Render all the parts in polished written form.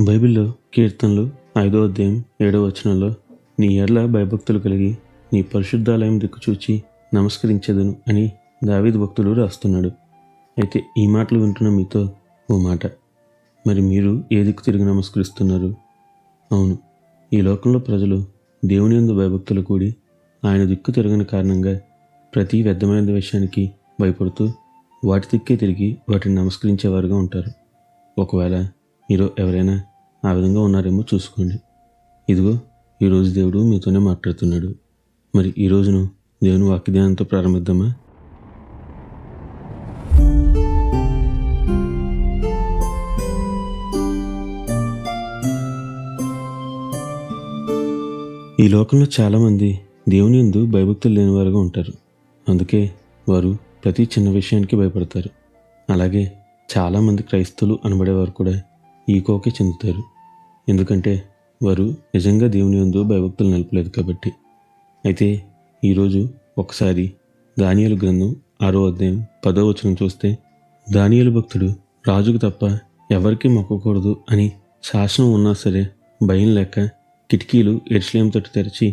బైబిల్లో కీర్తనలు 5వ అధ్యాయం 7వ వచనంలో నీ ఎడల భయభక్తులు కలిగి నీ పరిశుద్ధాలయం దిక్కు చూచి నమస్కరించెదను అని దావీదు భక్తుడు రాస్తున్నాడు. అయితే ఈ మాటలు వింటున్న మీతో ఓ మాట, మరి మీరు ఏ దిక్కు తిరిగి నమస్కరిస్తున్నారు? అవును, ఈ లోకంలో ప్రజలు దేవుని యందు భయభక్తులు కూడి ఆయన దిక్కు తిరగని కారణంగా ప్రతి వ్యర్థమైన విషయానికి భయపడుతూ వాటి దిక్కే తిరిగి వాటిని నమస్కరించేవారుగా ఉంటారు. ఒకవేళ మీరు ఎవరైనా ఆ విధంగా ఉన్నారేమో చూసుకోండి. ఇదిగో ఈరోజు దేవుడు మీతోనే మాట్లాడుతున్నాడు. మరి ఈ రోజును దేవుని వాక్యధ్యానంతో ప్రారంభిద్దామా? ఈ లోకంలో చాలామంది దేవుని యందు భయభక్తులు లేనివారుగా ఉంటారు. అందుకే వారు ప్రతి చిన్న విషయానికి భయపడతారు. అలాగే చాలామంది క్రైస్తవులు అనబడేవారు కూడా ఈ కోకే చెందుతారు. ఎందుకంటే వారు నిజంగా దేవుని యందు భయభక్తులు నిలపలేదు కాబట్టి. అయితే ఈరోజు ఒకసారి దానియేలు గ్రంథం 6వ అధ్యాయం 10వ వచనం చూస్తే, దానియేలు భక్తుడు రాజుకు తప్ప ఎవరికీ మొక్కకూడదు అని శాసనం ఉన్నా సరే భయం లేక కిటికీలు యెరూషలేము తట్టు తెరిచి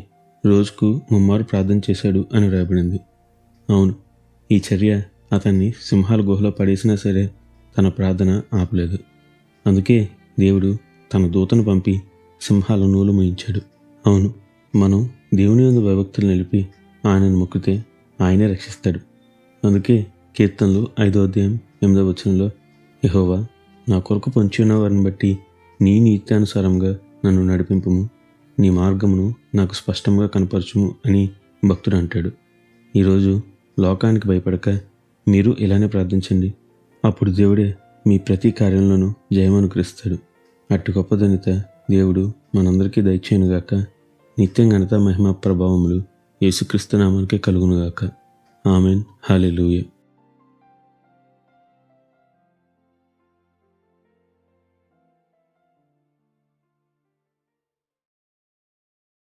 రోజుకు 3 మారు ప్రార్థన చేశాడు అని రాయబడింది. అవును, ఈ చర్య అతన్ని సింహాల గుహలో పడేసినా సరే తన ప్రార్థన ఆపలేదు. అందుకే దేవుడు తన దూతను పంపి సింహాల నూలు మోయించాడు. అవును, మనం దేవుని యందు భయభక్తులు నిలిపి ఆయనను మొక్కితే ఆయనే రక్షిస్తాడు. అందుకే కీర్తనలు 5వ అధ్యాయం 8వ వచనంలో, యెహోవా నా కొరకు పొంచి ఉన్న వారిని బట్టి నీ నీత్యానుసారంగా నన్ను నడిపింపుము, నీ మార్గమును నాకు స్పష్టంగా కనపరచుము అని భక్తుడు అంటాడు. ఈరోజు లోకానికి భయపడక మీరు ఇలానే ప్రార్థించండి. అప్పుడు దేవుడే మీ ప్రతి కార్యంలోనూ జయం అనుగ్రహిస్తాడు. అట్టి గొప్ప ధన్యత దేవుడు మనందరికీ దయచేయునుగాక. నిత్యం ఘనత మహిమ ప్రభావములు యేసుక్రీస్తు నామానికే కలుగునుగాక. ఆమెన్. హల్లెలూయా.